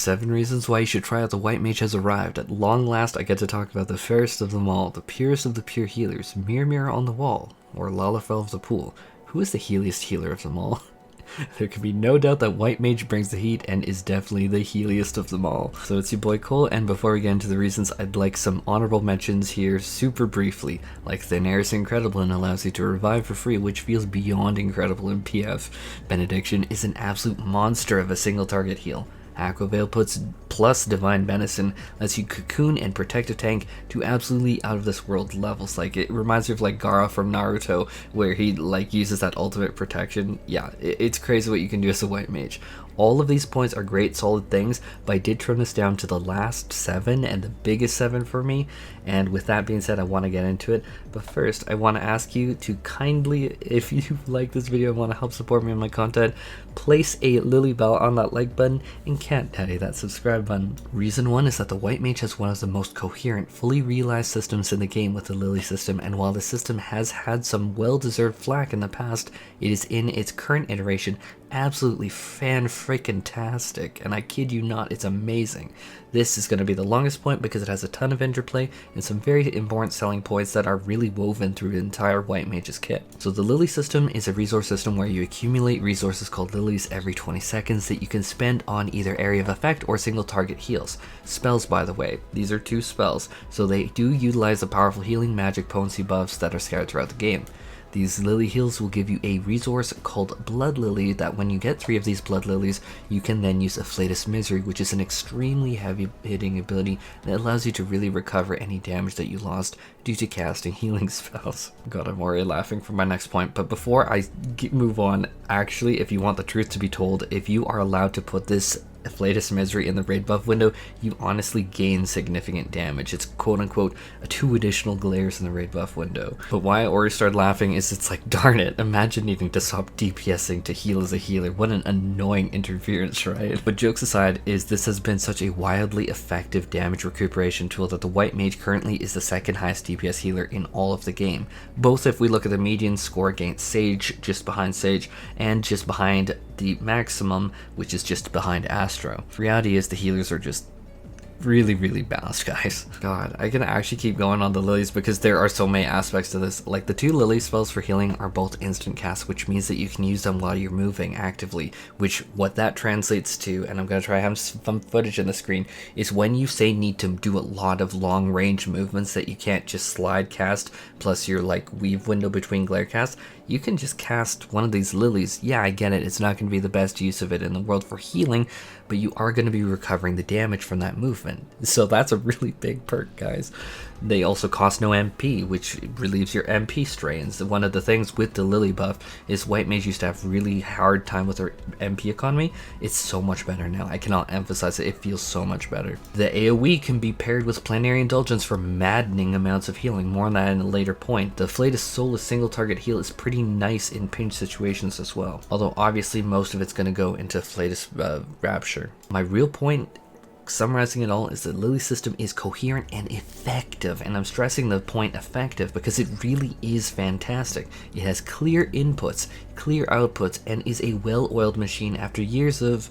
7 reasons why you should try out the White Mage has arrived. At long last, I get to talk about the fairest of them all, the purest of the pure healers, Mirror Mirror on the Wall, or lalafel of the Pool. Who is the healiest healer of them all? There can be no doubt that White Mage brings the heat and is definitely the healiest of them all. So it's your boy Cole, and before we get into the reasons, I'd like some honorable mentions here super briefly. Like Thin Air is incredible and allows you to revive for free, which feels beyond incredible in PF. Benediction is an absolute monster of a single target heal. Aquaveil puts plus Divine Benison lets you cocoon and protect a tank to absolutely out of this world levels. Like, it reminds me of like Gaara from Naruto, where he like uses that ultimate protection. Yeah, it's crazy what you can do as a White Mage. All of these points are great solid things, but I did trim this down to the last 7 and the biggest 7 for me. And with that being said, I want to get into it. But first, I want to ask you to kindly, if you like this video and want to help support me in my content, place a LILYBELL on that like button and can't tell you that subscribe button. Reason 1 is that the White Mage has one of the most coherent, fully realized systems in the game with the Lily system, and while the system has had some well-deserved flack in the past, it is in its current iteration absolutely fan-freaking-tastic, and I kid you not, it's amazing. This is going to be the longest point because it has a ton of interplay and some very important selling points that are really woven through the entire White Mage's kit. So the Lily system is a resource system where you accumulate resources called lilies every 20 seconds that you can spend on either area of effect or single target heals. Spells, by the way, these are 2 spells, so they do utilize the powerful healing magic potency buffs that are scattered throughout the game. These lily heals will give you a resource called Blood Lily that when you get 3 of these Blood Lilies, you can then use Afflatus Misery, which is an extremely heavy hitting ability that allows you to really recover any damage that you lost due to casting healing spells. God, I'm already laughing for my next point, but before I move on, actually, if you want the truth to be told, if you are allowed to put this Afflatus Misery in the raid buff window, you honestly gain significant damage. It's quote-unquote 2 additional glares in the raid buff window. But why I already started laughing is it's like, darn it, imagine needing to stop DPSing to heal as a healer. What an annoying interference, right? But jokes aside, this has been such a wildly effective damage recuperation tool that the White Mage currently is the 2nd highest DPS healer in all of the game. Both if we look at the median score against Sage, just behind Sage, and just behind the maximum, which is just behind Astro. The reality is the healers are just really balanced, guys. God, I can actually keep going on the lilies because there are so many aspects to this. Like, the 2 lily spells for healing are both instant casts, which means that you can use them while you're moving actively, which what that translates to, and I'm going to try having some footage in the screen, is when you say need to do a lot of long range movements that you can't just slide cast plus your like weave window between glare casts, you can just cast one of these lilies. Yeah, I get it, it's not going to be the best use of it in the world for healing, but you are going to be recovering the damage from that movement. So that's a really big perk, guys. They also cost no MP, which relieves your MP strains. One of the things with the Lily buff is White Mage used to have really hard time with her MP economy. It's so much better now. I cannot emphasize it. It feels so much better. The AoE can be paired with Plenary Indulgence for maddening amounts of healing. More on that in a later point. The Afflatus Soulless single target heal is pretty nice in pinch situations as well. Although obviously most of it's going to go into Afflatus Rapture. My real point, summarizing it all, is that Lily system is coherent and effective, and I'm stressing the point effective because it really is fantastic. It has clear inputs, clear outputs, and is a well-oiled machine after years of,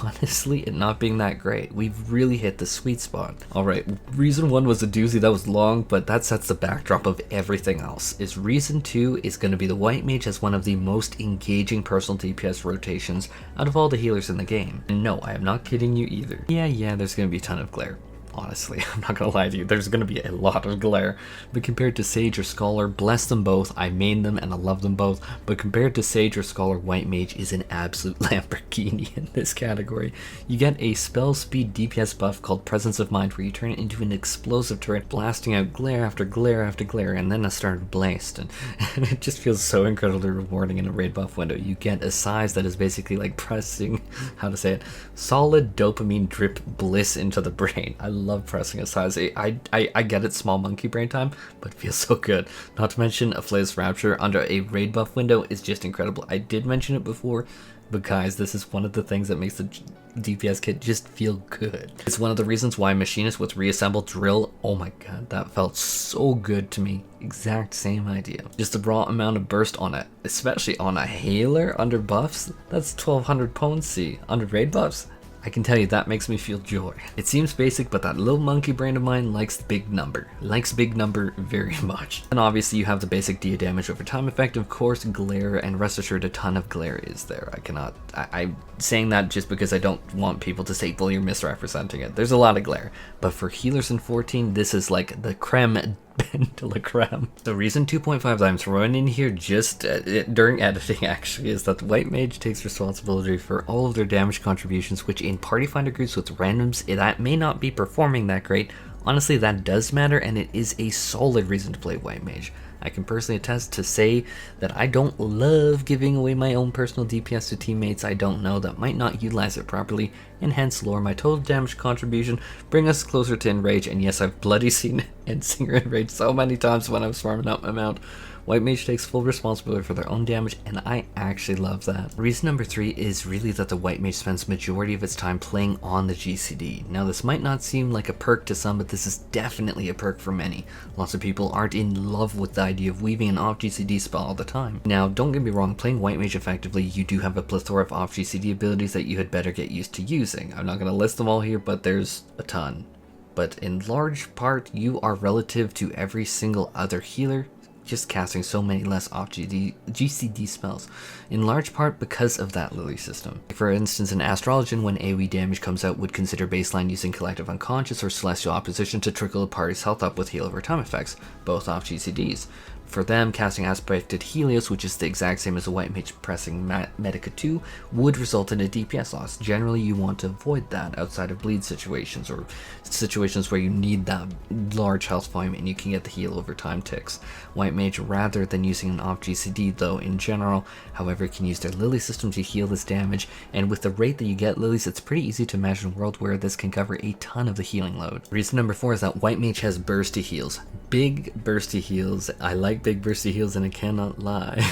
honestly, it not being that great. We've really hit the sweet spot. Alright, reason 1 was a doozy, that was long, but that sets the backdrop of everything else. Reason 2 is going to be the White Mage has one of the most engaging personal DPS rotations out of all the healers in the game. And no, I am not kidding you either. Yeah, there's going to be a ton of glare. Honestly, I'm not gonna lie to you, there's gonna be a lot of glare, but compared to Sage or Scholar, bless them both, I main them and I love them both, but compared to Sage or Scholar, White Mage is an absolute Lamborghini in this category. You get a spell speed DPS buff called Presence of Mind, where you turn it into an explosive turret, blasting out glare after glare after glare, and then a started blast, and it just feels so incredibly rewarding in a raid buff window. You get a size that is basically like pressing, how to say it, solid dopamine drip bliss into the brain. I love pressing a size. I get it, small monkey brain time, but it feels so good. Not to mention Afflatus Rapture under a raid buff window is just incredible. I did mention it before, but guys, this is one of the things that makes the DPS kit just feel good. It's one of the reasons why Machinist with Reassembled Drill, oh my god, that felt so good to me. Exact same idea. Just the raw amount of burst on it, especially on a healer under buffs, that's 1200 potency. Under raid buffs, I can tell you that makes me feel joy. It seems basic, but that little monkey brain of mine likes big number. Likes big number very much. And obviously you have the basic Dia damage over time effect, of course, glare, and rest assured a ton of glare is there. I'm saying that just because I don't want people to say, well, you're misrepresenting it. There's a lot of glare. But for healers in 14, this is like the creme de la creme. The reason 2.5 I'm throwing in here just during editing actually is that the White Mage takes responsibility for all of their damage contributions, which in Party Finder groups with randoms that may not be performing that great. Honestly, that does matter, and it is a solid reason to play White Mage. I can personally attest to say that I don't love giving away my own personal DPS to teammates I don't know that might not utilize it properly, and hence lower my total damage contribution, bring us closer to Enrage, and yes, I've bloody seen Endsinger Enrage so many times when I was farming up my mount. White Mage takes full responsibility for their own damage, and I actually love that. Reason number 3 is really that the White Mage spends majority of its time playing on the GCD. Now this might not seem like a perk to some, but this is definitely a perk for many. Lots of people aren't in love with the idea of weaving an off GCD spell all the time. Now don't get me wrong, playing White Mage effectively, you do have a plethora of off GCD abilities that you had better get used to using. I'm not going to list them all here, but there's a ton. But in large part, you are relative to every single other healer just casting so many less off GCD spells, in large part because of that Lily system. For instance, an Astrologian, when AoE damage comes out, would consider baseline using Collective Unconscious or Celestial Opposition to trickle a party's health up with heal over time effects, both off GCDs. For them, casting Aspected Healiest, which is the exact same as a White Mage pressing Medica 2, would result in a DPS loss. Generally, you want to avoid that outside of bleed situations or situations where you need that large health volume and you can get the heal over time ticks. White Mage, rather than using an off GCD though in general, however, can use their Lily system to heal this damage, and with the rate that you get Lilies, it's pretty easy to imagine a world where this can cover a ton of the healing load. Reason number 4 is that White Mage has bursty heals. Big bursty heals. I like big bursty heals, and I cannot lie.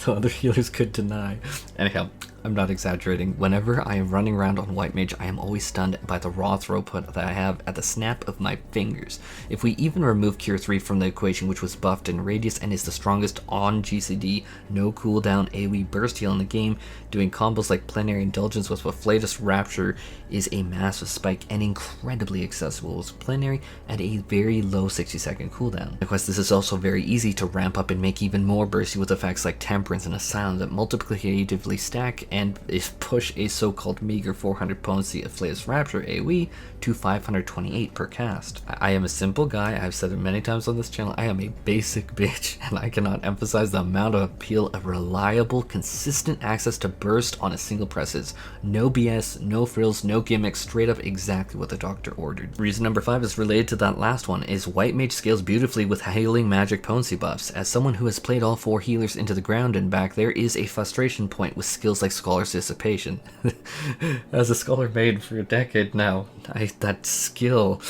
The other healers could deny. Anyhow, I'm not exaggerating. Whenever I am running around on White Mage, I am always stunned by the raw throughput that I have at the snap of my fingers. If we even remove Cure 3 from the equation, which was buffed in Radius and is the strongest on GCD, no cooldown AoE burst heal in the game, doing combos like Plenary Indulgence with Flatus Rapture is a massive spike and incredibly accessible with Plenary at a very low 60-second cooldown. Of course, this is also very easy to ramp up and make even more bursty with effects like Temperance and Asylum that multiplicatively stack and push a so-called meager 400 potency of Flatus Rapture AoE to 528 per cast. I am a simple guy, I've said it many times on this channel, I am a basic bitch, and I cannot emphasize the amount of appeal of reliable, consistent access to burst on a single press is. No BS, no frills, no gimmicks, straight up exactly what the doctor ordered. Reason number 5 is related to that last one, is White Mage scales beautifully with healing magic potency buffs. As someone who has played all 4 healers into the ground and back, there is a frustration point with skills like Scholar's Dissipation. As a Scholar made for a decade now, that skill,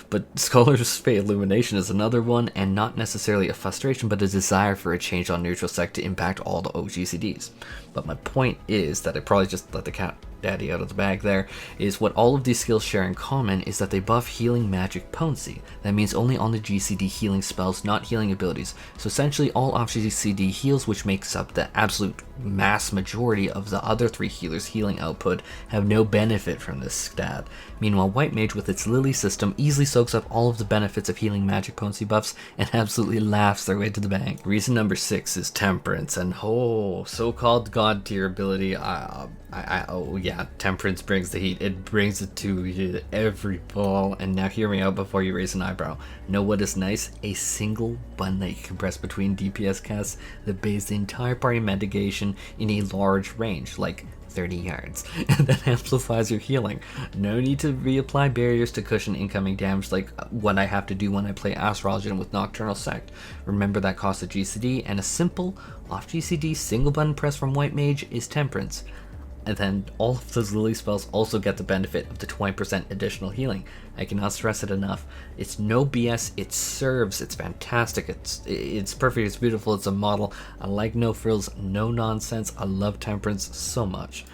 but Scholar's Fate Illumination is another one, and not necessarily a frustration, but a desire for a change on neutral sec to impact all the OGCDs. But my point is that I probably just let the cat daddy out of the bag there, is what all of these skills share in common is that they buff healing magic potency. That means only on the GCD healing spells, not healing abilities. So essentially all off GCD heals, which makes up the absolute mass majority of the other 3 healers' healing output, have no benefit from this stat. Meanwhile, White Mage with its Lily system easily soaks up all of the benefits of healing magic potency buffs and absolutely laughs their way to the bank. Reason number 6 is Temperance, and so-called god tier ability. Oh yeah, Temperance brings the heat. It brings it to every ball. And now hear me out before you raise an eyebrow. Know what is nice? A single button that you can press between DPS casts that bays the entire party mitigation in a large range, like 30 yards, and that amplifies your healing. No need to reapply barriers to cushion incoming damage like what I have to do when I play Astrologian with Nocturnal Sect. Remember that costs a GCD, and a simple off GCD single button press from White Mage is Temperance. And then all of those Lily spells also get the benefit of the 20% additional healing. I cannot stress it enough. It's no BS, it serves, it's fantastic, it's perfect, it's beautiful, it's a model. I like no frills, no nonsense, I love Temperance so much.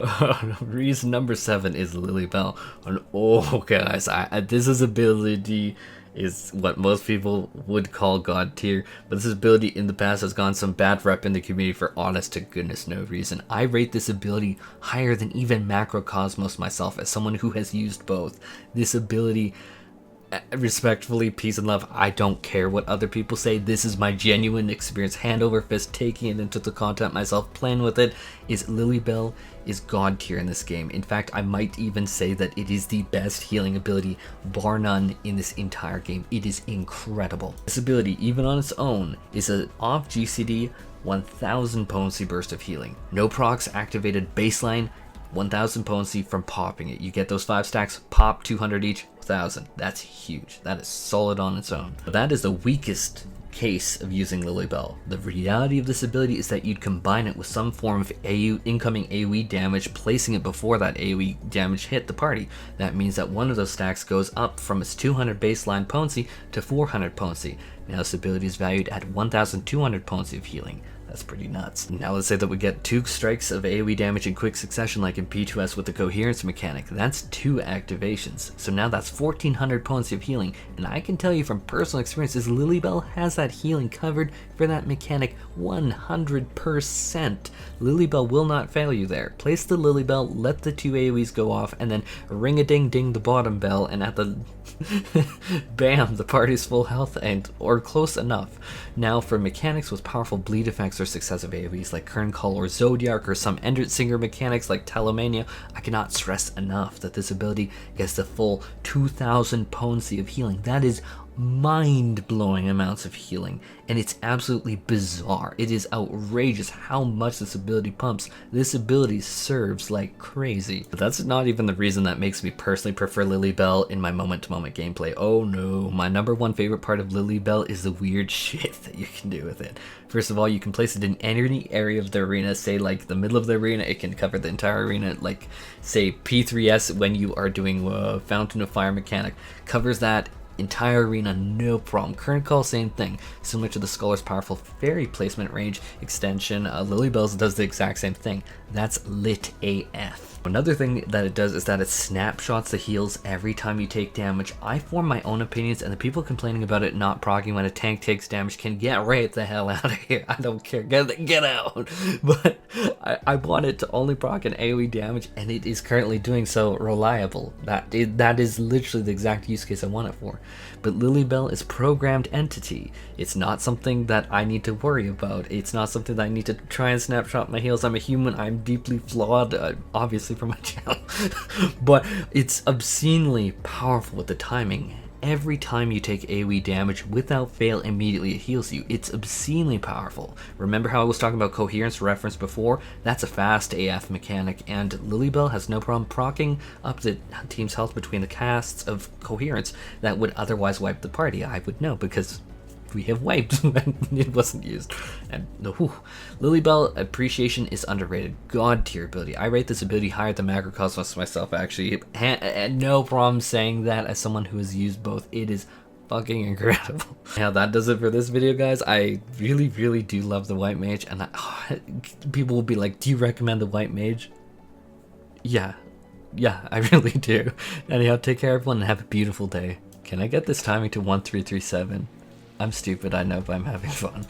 Reason number 7 is LILYBELL. And guys, this is ability is what most people would call god tier, but this ability in the past has gotten some bad rep in the community for honest to goodness no reason. I rate this ability higher than even Macrocosmos myself as someone who has used both. This ability, respectfully, peace and love, I don't care what other people say, this is my genuine experience, hand over fist, taking it into the content myself, playing with it, is LILYBELL is god tier in this game. In fact, I might even say that it is the best healing ability, bar none, in this entire game. It is incredible. This ability, even on its own, is an off GCD 1000 potency burst of healing. No procs activated baseline, 1000 potency from popping it. You get those 5 stacks, pop 200 each, 1000. That's huge. That is solid on its own. But that is the weakest case of using LILYBELL. The reality of this ability is that you'd combine it with some form of incoming AoE damage, placing it before that AoE damage hit the party. That means that one of those stacks goes up from its 200 baseline potency to 400 potency. Now this ability is valued at 1200 potency of healing. That's pretty nuts. Now let's say that we get 2 strikes of AoE damage in quick succession like in P2S with the coherence mechanic. That's 2 activations. So now that's 1400 potency of healing. And I can tell you from personal experience is LILYBELL has that healing covered for that mechanic 100%. LILYBELL will not fail you there. Place the LILYBELL, let the 2 AoEs go off, and then ring a ding ding the bottom bell, and at the bam, the party's full health and or close enough. Now for mechanics with powerful bleed effects or successive AoEs like Kern Call or Zodiac, or some Ender Singer mechanics like Telomania, I cannot stress enough that this ability gets the full 2000 potency of healing. That is mind-blowing amounts of healing, and it's absolutely bizarre. It is outrageous how much this ability pumps. This ability serves like crazy. But that's not even the reason that makes me personally prefer LILYBELL in my moment-to-moment gameplay. Oh no, my #1 favorite part of LILYBELL is the weird shit that you can do with it. First of all, you can place it in any area of the arena, say like the middle of the arena, it can cover the entire arena, like say P3S when you are doing Fountain of Fire mechanic, covers that entire arena, no problem. Current Call, same thing. Similar to the Scholar's powerful fairy placement range extension, LILYBELL's does the exact same thing. That's lit AF. Another thing that it does is that it snapshots the heals every time you take damage. I form my own opinions, and the people complaining about it not proccing when a tank takes damage can get right the hell out of here. I don't care. Get out. But I want it to only proc an AoE damage, and it is currently doing so reliable. That is literally the exact use case I want it for. But LILYBELL is programmed entity. It's not something that I need to worry about. It's not something that I need to try and snapshot my heals. I'm a human. I'm deeply flawed, obviously, for my channel. But it's obscenely powerful with the timing. Every time you take AoE damage, without fail, immediately it heals you. It's obscenely powerful. Remember how I was talking about coherence reference before? That's a fast AF mechanic, and LILYBELL has no problem proccing up the team's health between the casts of coherence that would otherwise wipe the party. I would know, because we have wiped when it wasn't used. And LILYBELL appreciation is underrated. God tier ability. I rate this ability higher than Macrocosmos myself, actually. And no problem saying that as someone who has used both. It is fucking incredible. Now that does it for this video, guys. I really do love the White Mage, and people will be like, do you recommend the White Mage? Yeah, I really do. Anyhow, take care everyone and have a beautiful day. Can I get this timing to 1337? I'm stupid, I know, but I'm having fun.